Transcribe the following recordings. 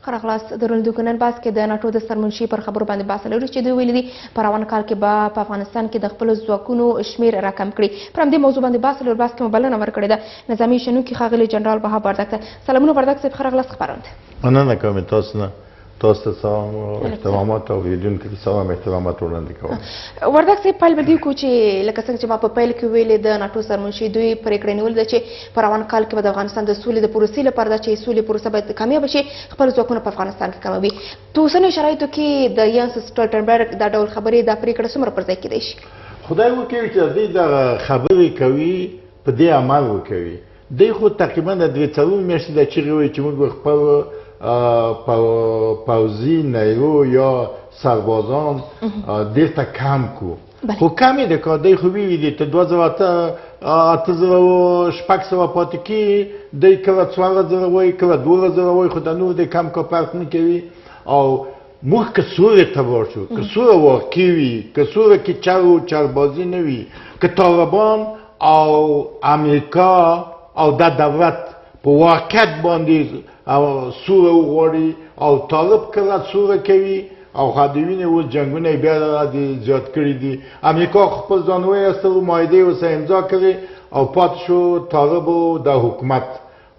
ښه راغلاست. د روندوکو نن بحث کې د ناټو د سرمنشي پر خبرو باندې بحث لرو چې دوی ویلي دي په روان کال کې به په افغانستان کې د خپلو ځواکونو شمېر راکم کړي. پر همدې موضوع باندې بحث لرو. بحث کې مو بلنه ورکړې ده نظامي شنونکي ښاغلي جنرال بها وردګ ته. سلامونه وردګ صاحب، ښه راغلاست خپرونې ته. مننه کوم تاسو نه. تاسو ته سلام او احترامات او لیدونکو ته سلام احترامات وړاندې کوم. وردګ صاحب، پیل به دې وکړو چې لکه څنګه چې ما په پیل کې ویلې د ناټو سرمنشي دوی پرېکړه نیولې ده چې په روان کال کې به د افغانستان د سولې د پروسې لپاره ده چې سولې پروسه باید کامیابه شي، خپل ځواکونه په افغانستان کې کموي. په اوسنیو شرایطو کې د ینس سټولټنبرګ دا ډول خبرې دا پرېکړه څومره پر ځای کېدای شي؟ خدای وکړي چې دوی دغه خبرې کوي په دې عمل وکوي. دوی خو تقریبا د 3 میاشتې دا چیغې وایي چې موږ به خپل پوځي نیرو یا سربازان ډېر ته کم کړو. خو کم یې د کار دی خو ویلي ته 2800 پاتې کېږي. دی کله 4000 وایي کله 2000 وایي، خو د نور د کم کار فرق نه کوي. او موږ که سورې ته ولاړ شو، که سوره واقع وي، که سوره کې چاربازي نه وي، که طالبان او امریکا او دا دولت په واقعیت باندې سوره وغواړي او طالب کله سوره کوي او خادوینې اوس جنګونه بیا زیات کړي دي. امریکا خپل ځان وایستلو، معاهدې ورسره امضا کړې او پاتې شو طالبو د حکومت.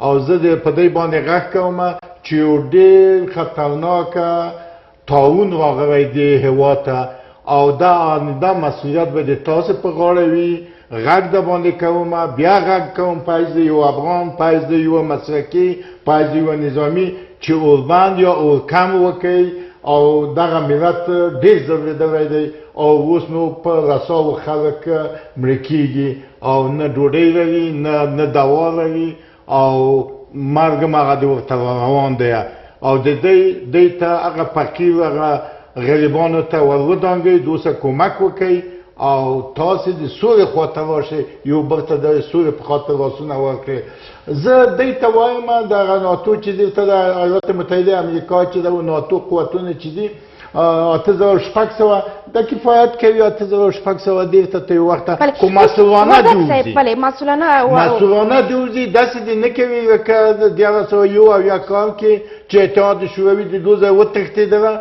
او زه په دې باندې غږ کوم چې یو ډېر خطرناکه طاعون راغلی دی هېواد ته او دا مسؤلیت به د تاسو په غاړه وي. غږ د باندې کوم، بیا غږ کوم پایز د یو افغان، پایز د یو مسلکي، پایز د یو نظامي چې اوربند یا اورکم وکړي. او دغه ملت ډېر ضرورېدلی دی او اوس نو په رساو خلک مړه کېږي او نه ډوډۍ لري نه دوا لري او مرګ هغه د ورته روان دی. او د دوی ته هغه فقیر هغه غریبانو ته ور ودانګئ، دوی سره کومک وکړئ او تاسو د سولې خواته راشئ، یو بل ته د سولې په خاطر لاسونه ورکړئ. زه دوی ته وایم دغه ناتو چې دلته د ایالات متحده امریکا چې د ناتو قوتونه چې دي 8600 دا کفایت کوي. 8600 دلته ته یو وخت خو مسؤلانه دي وځي، مسؤلانه دي وځي، داسې دي نه کوي لکه د 1901 کال کې چې اتحاد شوروي د 2000 وتښتېدله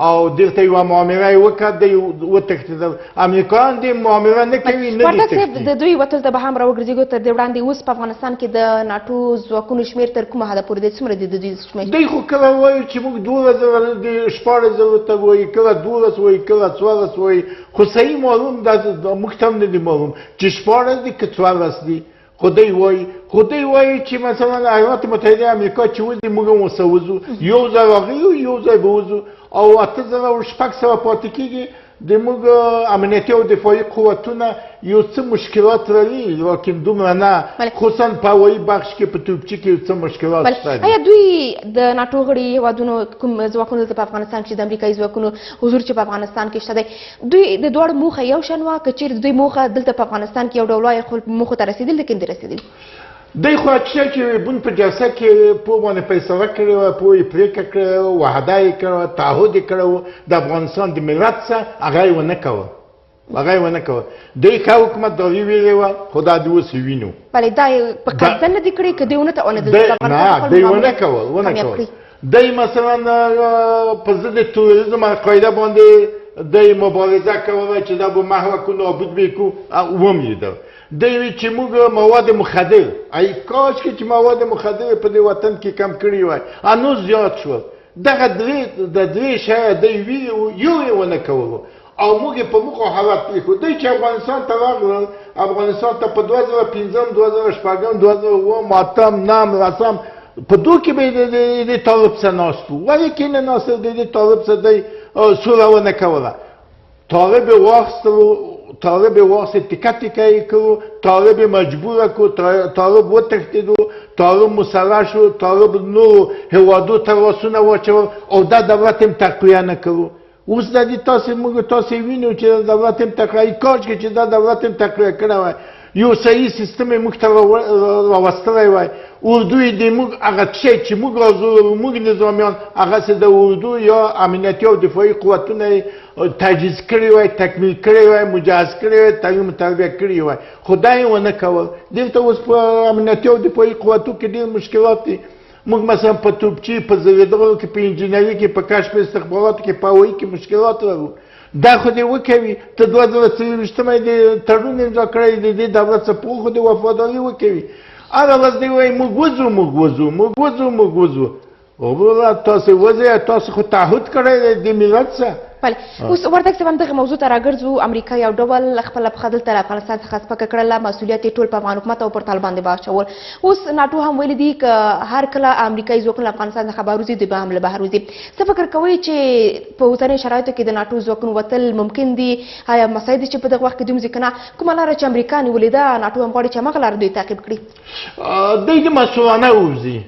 او دلته یوه معامله یې وکړه، دی وتښتېدل. امریکایان دې معامله نه کوي، نه دي تښتي. د دوی وتلو ته به هم راوګرځېږو. تر دې وړاندې اوس په افغانستان کې د ناټو ځواکونو شمېر تر کومه حده پورې دی؟ څومره دی د دوی شمېر؟ دوی خو کله وایي چې موږ 2000 د 14,000 ته وایي، کله 12 وایي، کله 14 وایي، خو صحیح معلوم موږ ته هم نه دي معلوم چې 14 دي که 14 دي. خدای وایي چې مثلا ایالات متحده امریکا چې وځي موږ هم ورسره وځو، یو ځای راغلو یو ځای به وځو او 8600 پاتې کېږي. د موږ امنیتي او دفاعي قوتونه یو څه مشکلات لري لیکن دومره نه، خصوصا په هوایي بخش کې په توپچي کې څه مشکلات شته دي. آیا دوی د ناټو غړي هېوادونو کوم ځواکونه په افغانستان کې د امریکایي ځواکونو حضور چې په افغانستان کې شته دی، دوی د دواړو موخه یو شان وه که چېرې د دوی موخه دلته په افغانستان کې یو ډول وایي خو موخو ته رسېدل لیکن دې رسېدلي؟ دی خو چې بون په جلسه کې په باندې فیصله کړې وه، په یې پرېکړه کړې وه، وعده یې کړې وه، تعهد یې کړی و د افغانستان د ملت څخه، هغه یې ونه کوه. دوی ښه حکومتداري ویلې وه خو دا د اوس وینو. بلې دا یې په قصده نه دي کړي که دوی ونه نه دوی ونه کول. دوی مثلا په ضد توریزم القاعده باندې دوی مبارزه کوله چې دا به محو کړو، نابود به یې کړو، ومېده. دوی وی چې موږ مواد مخدر، ای کاش کې چې مواد مخدر په دې وطن کې کم کړي وای، انو زیات شول. دغه درې شیان دوی ویلي وو، یو یې ونه کولو او موږ یې په موخو حالت پرېښود. دوی چې افغانستان ته راغلل، افغانستان ته په 2005 2006 2007 8 9 په دوی کې به د طالب څخه ناست وو. ولې کې نه ناست د طالب څخه دوی سوله ونه کوله. طالب یې واخیست تکه تکه یې کړو، طالب یې مجبوره کړو، طالب وتښتېدو، طالب مسلح شو، طالب نورو هېوادو ته لاسونه واچول او دا دولت هم تقویه نه کړو. اوس د دې موږ تاسې وینو چې دا دولت هم تقویه، کاش کې چې دا دولت هم تقویه کړی وای، یو صحیح سیستم یې موږ ته راوستلی وای. اردو یې د موږ هغه شی چې موږ راځو موږ نظامیان هغسې د اردو یا امنیتي او دفاعي قوتونه یې تجهیز کړی وای، تکمیل کړی وای، مجهز کړی وای، تعلیم و تربیه کړي وای، خو دا یې ونه کول. دلته اوس په امنیتي او دفاعي قوتو کې ډېر مشکلات دي. موږ مثلا په توپچي په زویدغو کې په انجینري کې په کشف استخباراتو کې په هوایي کې مشکلات لرو دا خو دې وکوي ته 2023 د تړون امضا کړی د دې دولت څخه پوه خو دې وفاداري وکوي هغه ورځ دې وایي موږ وځو وروره تاسو وځئ تاسو خو تعهد کړی دی د ملت څخه بله اوس وردګ صاحب همدغه موضوع ته راګرځو امریکا یو ډول خپله پښه دلته له افغانستان څخه سپکه کړله مسؤلیت یې ټول په افغان حکومت او پر طالبان باندې واچول اوس ناټو هم ویلي دي که هر کله امریکایي ځواکونه له افغانستان څخه بهر وځي دوی به هم له بهر وځي څه فکر کوئ چې په اوسنیو شرایطو کې د ناټو ځواکونو وتل ممکن دي آیا مساعد چې په دغه وخت کې دوی وځي که نه کومه لاره چې امریکا نیولې ده ناټو هم غواړي چې همغه لاره دوی تعقیب کړي دوی د مسؤلانه ووځي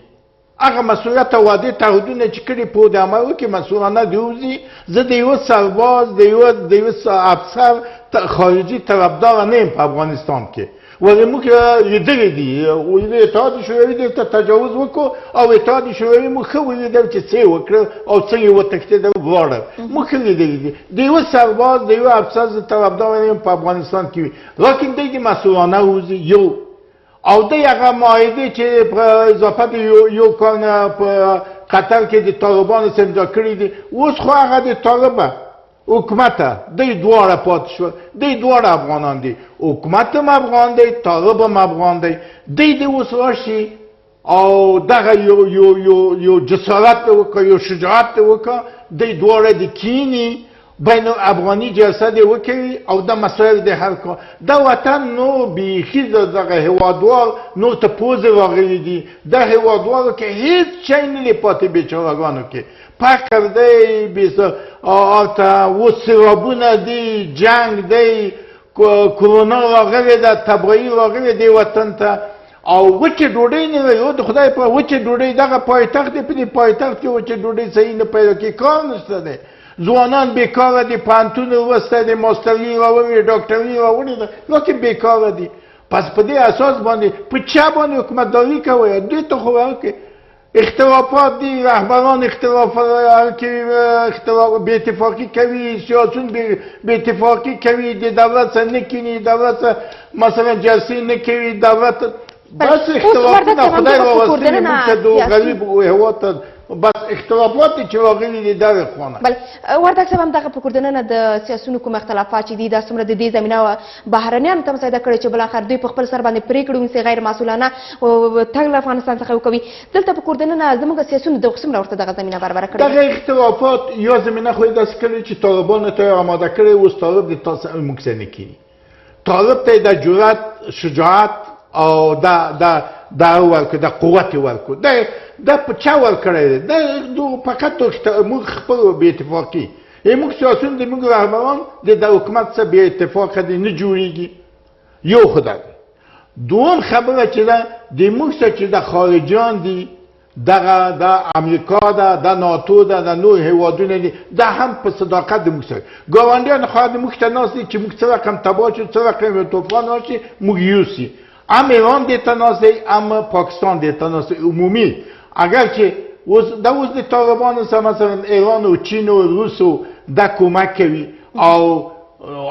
هغه مسؤلیت او وعدې تعهدونه چې کړي په د عملو کې مسؤلانه دې وځي زه د یوه سرباز د یوه افسر خارجي طرفدار نه یم په افغانستان کې ولې موږ لیدلي دي اتحاد شوروي دلته تجاوز وکړو او اتحاد شوروي موږ ښه ولیدل چې څه یې وکړل او څنګه یې وتښتېدل ولاړل موږ ښه لیدلي دي د یوه سرباز د یوه افسر طرفدار نه یم په افغانستان کې وي لیکن دوی د مسؤلانه وځي یو او د هغه معاهدې چې په اضافه د یو کال نه په قطر کې د طالبانو سره امضا کړي دي اوس خو هغه د طالبه حکومت دوی دواړه پاتې شول دوی دواړه افغانان دي حکومت هم افغان دی طالب هم افغان دی دوی دې اوس راشي او دغه یو جسارت وکړه یو شجاعت وکړه دوی دواړه د کینی بین افغاني جلسه دې وکړي او د مسایل دې حل کړه دا وطن نو بیخي دغه هېوادوال نور ته پوزې راغلي دي د هېوادوالو کې هېڅ شی نه دی پاتې بېچارهګانو کې فقر دی هلته اوس سیلابونه دي جنګ دی کرونا راغلې ده تبعیض راغلی دی وطن ته او وچې ډوډۍ نه لري د خدای په وچې ډوډۍ دغه پایتخت دی په دې پایتخت کې وچې ډوډۍ صحیح نه پیدا کوي کار نشته دی ځوانان بیکاره دي پوهنتون لوستی دی ماستري راوړي ډاکټري راوړې ده لیکن بیکاره دي پس په دې اساس باندې په چا باندې حکومتداري کوئ دوی ته خو ورکړئ اختلافات دي رهبران اختلاف بې اتفاقي کوي سیاسیون بې اتفاقي کوي د دولت سره نه کیني دولت سره مثلا جلسې نه کوي دولت بس اختلافونه خدای راوستلي موږ ته د غریب هېواد ته بس اختلافات چې راغلي دي دغه خونه بله وردګ صاحب همدغه په کوردننه د سیاسیونو کوم اختلافات چې دي دا څومره د دې زمینه بهرنیانو ته مساعده کړې چې بالاخره دوی په خپل سر باندې پرېکړې ونیسي غیر مسؤلانه تګ له افغانستان څخه وکوي دلته په کوردننه زموږ سیاسیونو دغه څومره ورته دغه زمینه برابره کړې دغه اختلافات یا زمینه خو یې داسې کړې چې طالبانو ته یې اماده کړې اوس طالب د تاسو موږ سره نه کیني طالب ته یې د جرأت شجاعت او دا ورکړو د قوت یې ورکړو دا په چا ورکړی دی دا فقط موږ خپل بې اتفاقي موږ سیاسیون د موږ رهبران د حکومت څخه بې اتفاقه دي نه جوړېږي یو خو دا دی دوم خبره چې ده د موږ څخه چې د خارجیان دي دغه د امریکا ده د ناتو ده د نور هېوادونه دي دا هم په صداقت د موږ سره ګاونډیان خو د موږ ته ناست دي چې موږ څه رقم تباه شو څه رقم یو طوفان راشي موږ یوسي هم ایران دیتا ناست دی هم پاکستان دیتا ناست دی عمومی اگر که اوس د طالبانو سره مثلا ایران و چین و روس دا کمک کوي او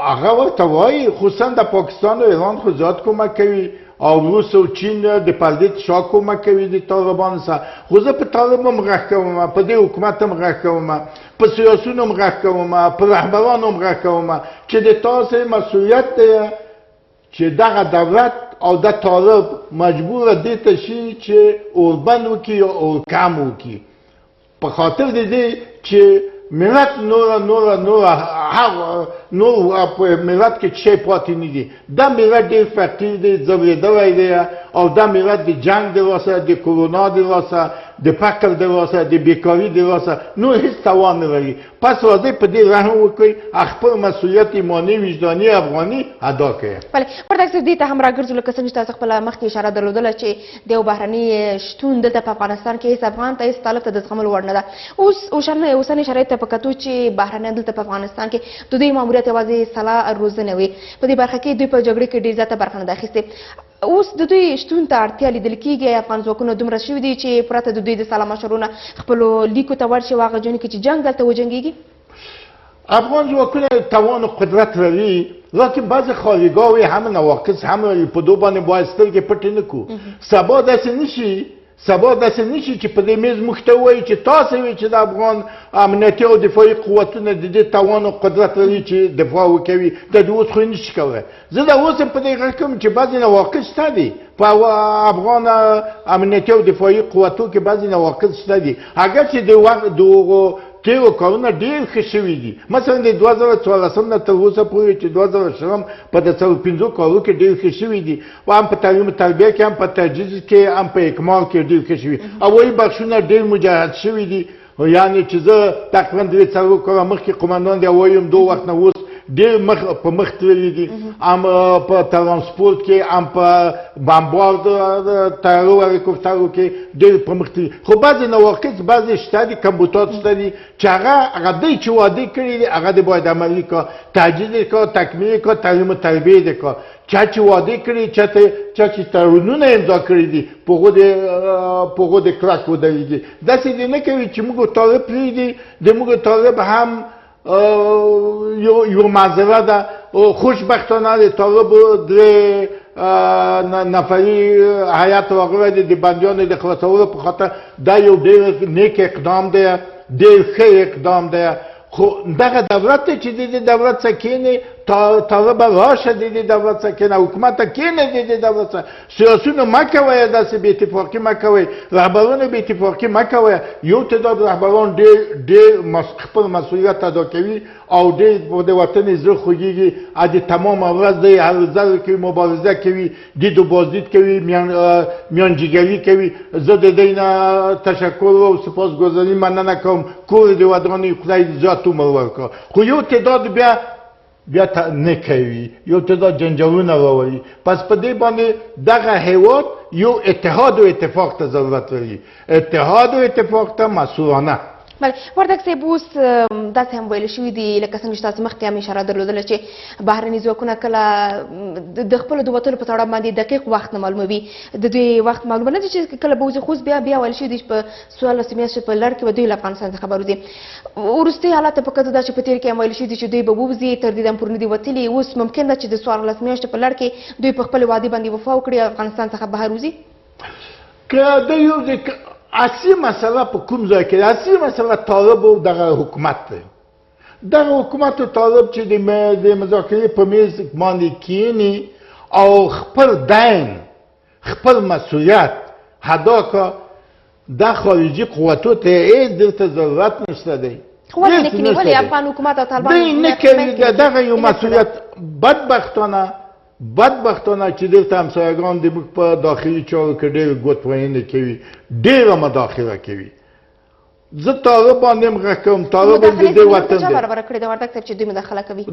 هغه ورته وایي خصوصا د پاکستان و ایران خو زیات کمک کوي او روس او چین د پردې شا کمک کوي د طالبانو سره خو زه په طالب هم غږ کوم په دې حکومت هم غږ کوم په سیاسیونو هم غږ کوم په رهبرانو هم غږ کوم چې د تاسو مسؤلیت دی چې دغه دولت او د طالب مجبوره دې ته شي چې اوربند وکړي یا اورکم وکړي په خاطر د دې چې ملت نور په ملت کې شی پاتې نه دي دا ملت ډېر فقیر دی ځورېدلی دی او دا ملت د جنګ د واسه د کرونا د واسه د فقر د واسه د بیکاري د واسه نور هیڅ توان نه لري پس راځئ په دې رحم وکړئ خپل مسؤلیت ایماني وجداني افغاني ادا کړئ بله وردګ صاحب دې ته هم راګرځو لکه څنګه چې تاسو خپله مخکې اشاره درلودله چې د یو بهرني شتون دلته په افغانستان کې هېڅ افغان ته هېڅ طالب ته د زغملو وړ نه ده اوسني شرایط ته په کتو چې بهرنیان دلته په افغانستان کې د دوی ماموریت یوازې سلا روزنه وي په دې برخه کې دوی په جګړې کې ډېر زیاته برخه نه ده اخیستې اوس د دوی شتون ته اړتیا لیدل کېږي افغان ځواکونه دومره شوي دي چې پرته د دوی د سلا مشرونه خپلو لیکو ته ورشي هغه ځایونو کې چې جنګ دلته وجنګېږي افغان ځواکونه توان و قدرت لري لیکن بعضې خارجګاوې هم نواقص هم لري په دو باندې باید سترګې پټې نه کړو سبا داسې نه شي سبا داسې نشي چې په دې میز موږ ته ووایي چې تاسې وایي چې د افغان امنیتي او دفاعي قوتونه د دې توان او قدرت لري چې دفاع وکوي دا د اوس خو یې نشي کولی زه دا اوس هم په دې غږ کوم چې بعضې نواقص شته دي په افغان امنیتي او دفاعي قوتو کې بعضې نواقص شته دي اگر چې د هغو تیرو کارونه ډېر ښه شوي دي مثلا د 2014 نه تر اوسه پورې چې 2020 په د 15 کارو کې ډېر ښه شوي دي هم په تعلیم و تربیه کې هم په تجهیز کې هم په اکمال کې ډېر ښه شوي اولي بخشونه ډېر مجهز شوي دي یعنې چې زه تقریبا 3 کاله مخکې قمندان د هوایي هم 2 وخت نه اوس ډېر په مخ تللي دي هم په ترانسپورت کې هم په بمبارد طیارو او هلیکوپټرو کې ډېر په مخ تللي خو بعضې نواقص بعضې شته دي کمبوتات شته دي چې هغه دی چې وعده کړي دي هغه دې باید عملي کړه تجهیز یې کړه تکمیل یې کړه تعلیم و تربیه یې کړه چا چې وعده کړي چا چې تړونونه امضا کړي دي په هغو د کلک ودرېږي داسې دې نه کوي چې موږ طالب پرېږدي د موږ طالب هم یو معذره ده خوشبختانه د طالبو 3 نفري هیات راغلی دی د بندیانو د خلاصولو په خاطر دا یو ډېر نیک اقدام دی ډېر ښه اقدام دی خو دغه دولت چې د دې دولت څخه کښېني طالبه راشه د دې دولت څخه کښېنه حکومت ته کښېنه د دې دولت څخه سیاسونه مه کوئ داسې بې اتفاقي مه کوئ رهبرانو بې اتفاقي مه کوئ یو تعداد رهبران ډېر خپل مسؤلیت ادا کوي او ډېر د وطن زړه خوږېږي د تمامه ورځ دی هلو ځلو کوي مبارزه کوي دید و بازدید کوي میانجیګري کوي زه د دوی نه تشکر او سپاسګزاري مننه کوم کور دې ودانوي خدای دې زیات عمر ورکړه خو یو تعداد بیا نه کوي یو تعداد جنجالونه راوړي پس په دې باندې دغه هیواد یو اتحاد و اتفاق ته ضرورت لري اتحاد و اتفاق ته مسؤلانه بله وردګ صاحب اوس داسې هم ویل شوي دي لکه څنګه چې تاسو مخکې هم اشاره درلودله چې بهرني ځواکونه کله د خپلو د وتلو په تړاو باندې دقیق وخت نه معلوموي د دوی وخت معلومه نه دي چې کله به وځي خو اوس بیا ویل شوي دي چې په 14 میاشتې په لړ کې به دوی له افغانستان څخه به وځي وروستي حالات ته په کتو دا چې په تېر کې هم ویل شوي دي چې دوی به ووځي تر دې دم پورې نه دي وتلي اوس ممکن ده چې د 14 میاشتې په لړ کې دوی په خپلې وعدې باندې وفا وکړي او افغانستان څخه بهر وځي که د یو اصلي مسله په کوم ځای کې اصلي مسله طالب او دغه حکومت دی دغه حکومت او طالب چې د مذاکرې په میز باندې کښېني او خپل دین خپل مسؤلیت ادا کړه د خارجي قوتو ته هېڅ دلته ضرورت نشته دی خو ولې نه کوي ولې افغان حکومت او طالبان دوی نه کوي دغه یو مسؤلیت بدبختانه چې دلته همسایګان د موږ په داخلي چارو کې ډېر ګوتوینې کوي ډېره مداخله کوي زه طالب باندې هم غږ کوم طالب هم د دې وطن دی چا برابره کړې ده وردګ صاحب چې دوی مداخله کوي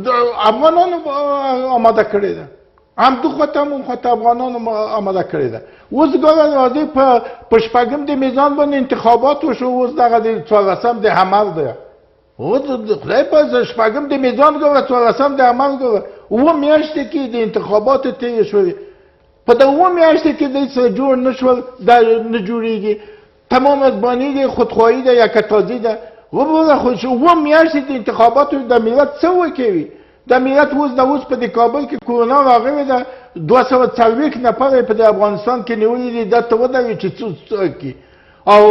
افغانانو آماده کړې ده هم دو خواته هم خواته افغانانو آماده کړې ده اوس ګوره راځئ په شپږم د میزان باندې انتخابات وشو اوس دغه د 14 د عمل دی اوس خدای په شپږم د میزان ګوره 14 د عمل ګوره 7 میاشتې کې د انتخاباتو تېرې شولې په د 7 میاشتې کې دوی سره جوړ نه شول دا نه جوړېږي تمام ادباني دی خودخواهي ده یکتازي ده وګوره خو 7 میاشتې د انتخاباتو د ملت څه وکوي د ملت اوس په د کابل کې کورونا راغلې ده 240 نفر په د افغانستان کې نیولي دي دا ته ودرېږي چې څه کوي او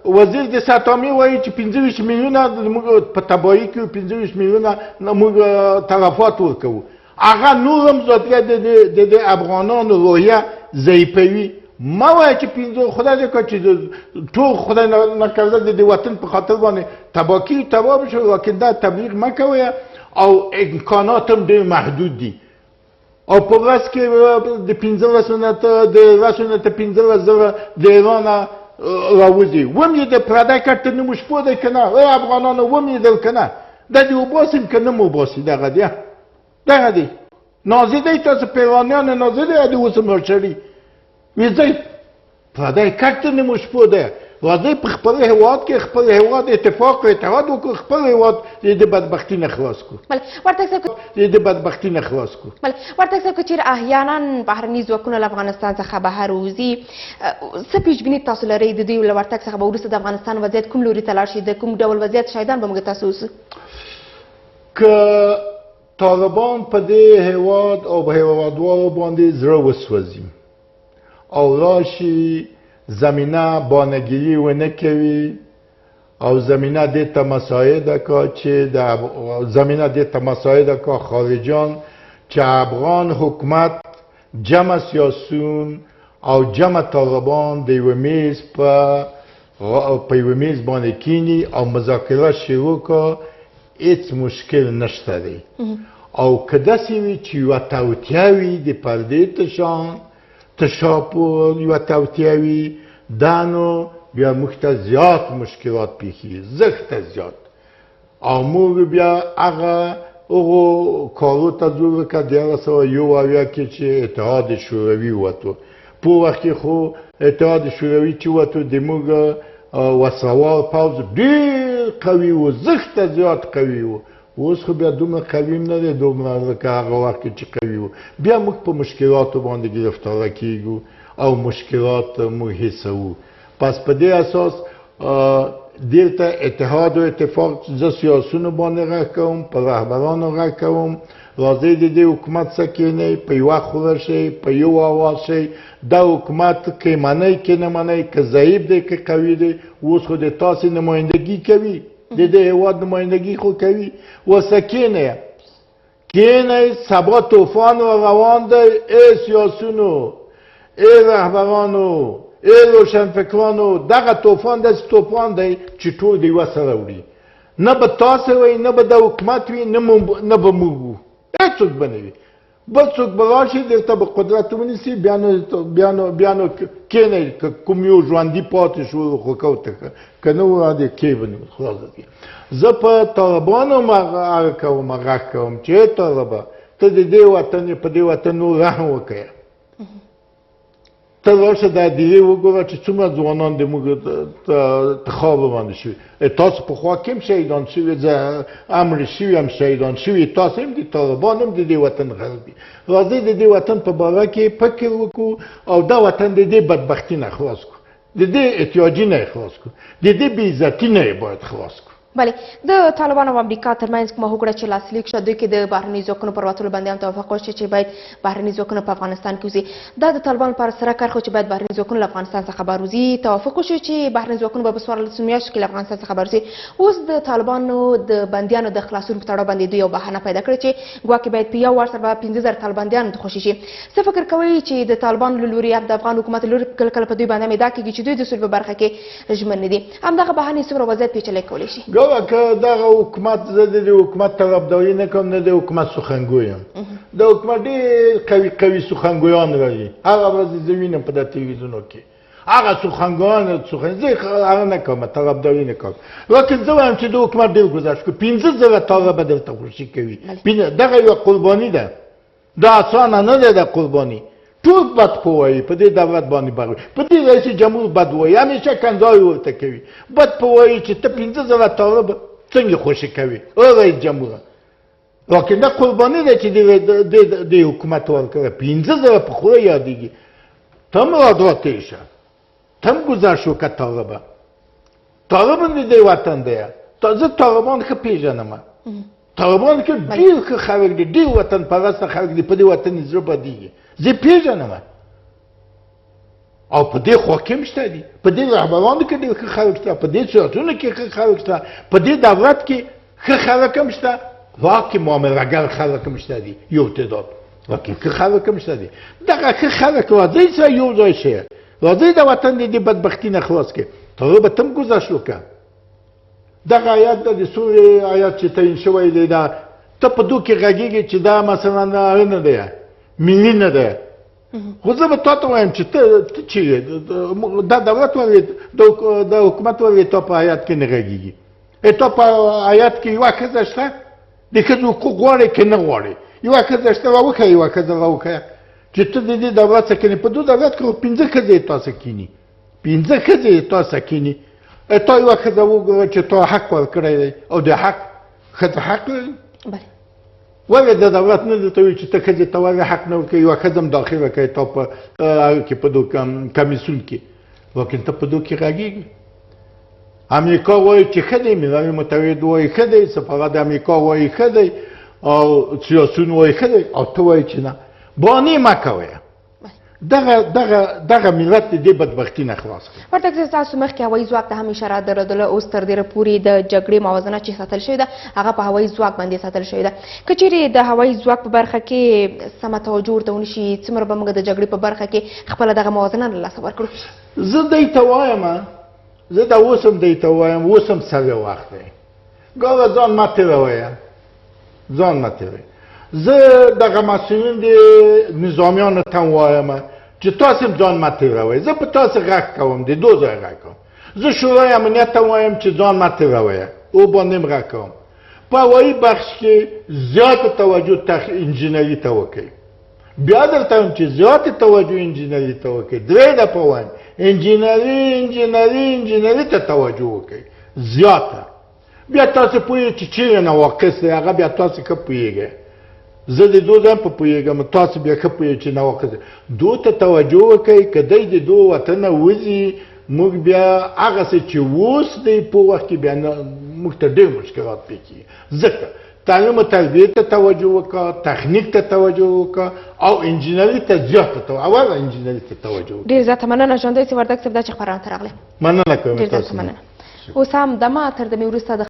وزیر د ساتامي وایي چې 25 میلیونه موږ په تباهي کې 25 میلیونه موږ تلفات ورکوو هغه نور هم زیاتره د افغانانو روحیه ضعیفوي ما وایه چې 15 خدای دې کړه چې ټول خدای نکرده د وطن په خاطر باندې تباه بشو لکن دا تبلیغ مه کوئ او امکانات هم ډېر محدود دي او په ورځ کې د 15 نه تر 15 زره د ایران راوځي وم یې د پردی کټ ته نه مو شپو دی که نه افغانانو وم یې دل که نه دا دې وباسیم که نه مو وباسي دغه دی نازی دی تاسو پیروانیان نازی دی د اوس مرچړي وځئ پردی کټ ته نه مو شپو دی راځئ په خپل هېواد کې خپل هېواد اتفاق او اتحاد وکړو خپل هېواد د بدبختي نه خلاص کړو وردګ صاحب د بدبختي نه خلاص کړو وردګ صاحب که چېرې احیانا بهرني ځواکونه له افغانستان څخه بهر وځي څه پیشبیني تاسو لرئ د دوی له ورتګ څخه به وروسته د افغانستان وضعیت کوم لوري ته لاړ شي د کوم ډول وضعیت شاهدان به موږ تاسو اوسو که طالبان په دې هېواد او په هېوادوالو باندې زړه وسوځي او راشي زمینه بانگیری ونه کوي او زمینه دې ته مساعده کا چې زمینه دې ته مساعده کا خارجان چې افغان حکومت جمع سیاسون او جمع طالبان د یوه میز په یوه میز باندې کینی او مذاکره شروع کا هیڅ مشکل نشته دی او که داسې وي چې یوه توطیه وي د پردې تشاپور یوه توطیه وي دا نو بیا موږ ته زیات مشکلات پیښیږي زښت ته زیات او موږ بیا هغه کارو ته زور وکړه د 1991 کې چې اتحاد شوروي ووتو په وخت کې خو اتحاد شوروي چې ووتو د موږ وسلوال پوځ ډېر قوي و زښت ته زیات قوي و اوس خو بیا دومره قوي نه دی دومره لکه هغه وخت کې چې قوي و بیا موږ په مشکلاتو باندې ګرفتاره کیږو او مشکلات موږ حسوو پس په دې اساس دلته اتحاد و اتفاق زه سیاسونو باندې غږ کوم په رهبرانو غږ کوم راځئ د دې حکومت څخه کینئ په یوه خوله شئ په یو اواز شئ دا حکومت که منئ که نه منئ که ضعیف دی که قوي دی اوس خو د تاسې نمایندګي کوي د دې هېواد نمایندګي خو کوي ورسره کینئ کینئ سبا طوفان روان دی ای سیاسونو ای رهبرانو ای روشنفکرانو دغه طوفان داسې طوفان دی چې ټول د یوه سره وړي نه به تاسې وئ نه به د حکومت وي نه به موږ وو هېڅوک به نه وي بل څوک به راشي دلته به قدرت ونیسي بیا نو کینئ که کوم یو ژوندي پاتې شو خو که نه و د کې به نه خلاص دی زه په طالبانو غږ کوم چې ای طالبه ته د دې وطن په دې وطن نور رحم وکړه ته راشه دا دیوې وګوره چې څومره ځوانان د موږ خاوره باندې شوي تاسو پخوا کوم شهیدان شوي زه امر شوي هم شهیدان شوي تاسو هم د طالبان هم د دې وطن خلک دي راځئ د دې وطن په باره کې فکر وکړو او دا وطن د دې بدبختي نه خلاص کړو د دې احتیاجي نه خلاص کړو د دې بېعزتي نه باید خلاص کړو بله د طالبانو او امریکا ترمنځ کومه هوکړه چې لاسلیک شوه دوی کې د بهرني ځواکونو پر وتلو باندې هم توافق وشو چې باید بهرني ځواکونه په افغانستان کې وځي دا د طالبانو لپاره سره کار خو چې باید بهرني ځواکونه له افغانستان څخه بهر وځي توافق وشو چې بهرني ځواکونه به په 14 میاشتو کې له افغانستان څخه بهر وځي اوس د طالبانو د بندیانو د خلاصون په تړاو باندې دوی یو بهانه پیدا کړې چې ګواکې باید په یو وار سره به 15000 طالباندیان خوشي شي څه فکر کوئ چې د طالبانو له لوري د افغان حکومت له لوري کله کله په دوی باندې ادعا کېږي چې دوی د سولې په برخه کې ژمن نه دي همدغه بهانې څومره وضعیت پیچلی کولی شي حکومت زه د حکومت طرفداري نه کوم نه د حکومت سخنګوی یم د حکومت ډېر قوي سخنګویان لري هغه ورځې زه وینم په د تلویزیونو کې هغه سخنګویان زه هغه نه کوم طرفداري نه کوم لیکن زه وایم چې د حکومت ډېر ګذشت کړو 15000 طالبه دلته خوشي کوي دغه یوه قرباني ده دا اسانه نه ده د قرباني ټول بد خو وایي په دې دولت باندې بد وایي په دې رئیس جمهور بد وایي همیشه کنځاوي ورته کوي بد په وایي چې ته 15000 طالبه څنګه خوشي کوي او رئیس جمهور لیکن دا قرباني ده چې د حکومت ورکړه 15000 په خوله یادېږي ته هم رادراتې شه ته هم ګذشت وکړه طالبان د دې وطن دی زه طالبان ښه پېژنم طالبان کې ډېر ښه خلک دي ډېر وطن پرسته خلک دي په دې وطن یې زړه بدېږي زه پېژنم او په دې خوا کې هم شته دي په دې رهبرانو کې ډېر ښه خلک شته په دې سیاستونو کې ښه خلک شته په دې دولت کې ښه خلک هم شته واقع معاملهګر خلک هم شته دي یو تعداد واقع ښه خلک هم شته دي دغه ښه خلک راځئ سره یو ځای شي راځئ د وطن د دې بدبختي نه خلاص کړي طالبه ته هم ګذشت وکړه دغه آیات د سورې آیات چې تعیین شوی دی دا ته په دو کې غږېږي چې دا مثلا نه دی ملي نه دی خو زه به تا ته وایم چې ته چې دا دولت ولې د حکومت ولې تا په آیات کې نه غږېږي تا په آیات کې یوه ښځه شته د ښځو حقوق غواړې که نه غواړې یوه ښځه شته راوښیه یوه ښځه راوښیه چې ته د دې دولت څه کینې په دو دولت کې 15 ښځې تاسو کینی 15 ښځې تاسو کینی تا یوه ښځه وګوره چې تا حق ورکړی دی او د حق ښځه حق لري ولې د دولت نه درته وایي چې ته ښځې ته ولې حق نه ورکوې یوه ښځه هم داخله کوي تا په هغه کې په دو کمیسیون کې لیکن ته په دو کې غږېږي امریکا وایي چې ښه دی ملل متحد وایي ښه دی سفارت امریکا وایي ښه دی او سیاسون وایي ښه دی او ته وایي چې نه بانې مه کوئ دغه ملت د دې بدبختي نه خلاص کړي. ورته چې تاسو مخکې هوایي ځواک ته هم اشاره درلودله، اوس تر ډېره پورې د جګړې موازنه چې ساتل شوې ده هغه په هوایي ځواک باندې ساتل شوې ده. که چیرې د هوایي ځواک په برخه کې سمه توجه ورته ونشي، څومره به موږ د جګړې په برخه کې خپله دغه موازنه له لاسه ورکړو؟ زه دی ته وایم، زه دا اوس هم دی ته وایم، اوس هم سوی وخت دی. ګوره ځان مه تېرویه، ځان مه تېرویه. زه دغه مسؤلین د نظامیانو ته هم وایم چې تاسو هم ځان مه تېروئ. زه په تاسو غږ کوم، د دو ځای غږ کوم. زه شورای امنیت ته وایم چې ځان مه تېروئ، او باندې هم غږ کوم. په هوایي بخش کې زیاته توجه انجینري ته وکړئ. بیا درته وایم چې زیاته توجه انجینري ته وکړئ. درې دفعه وایم انجینري ته توجه وکړئ، زیاته. بیا تاسو پوهیږئ چې چیرې نواقص دی، هغه بیا تاسو ښه پوهیږئ. زه د دو ځای په پوهېږم، تاسو بیا ښه پوهېږئ چې نواقص دی. دو ته توجه وکړئ، که دی د دو وطنه وځي، موږ بیا هغسې چې اوس دی په وخت کې بیا موږ ته ډېر مشکلات پېښ کېږي. ځکه تعلیم و تربیې ته توجه وکړه، تخنیک ته توجه وکړه او انجینري ته زیاته اول انجینري ته توجه وکړه. ډېر زیاته مننه ژوندی صاحب دا چې خپرونه ته راغلی. مننه کوم ډېر زیاته مننه. اوس هم دمه تر دمې وروسته د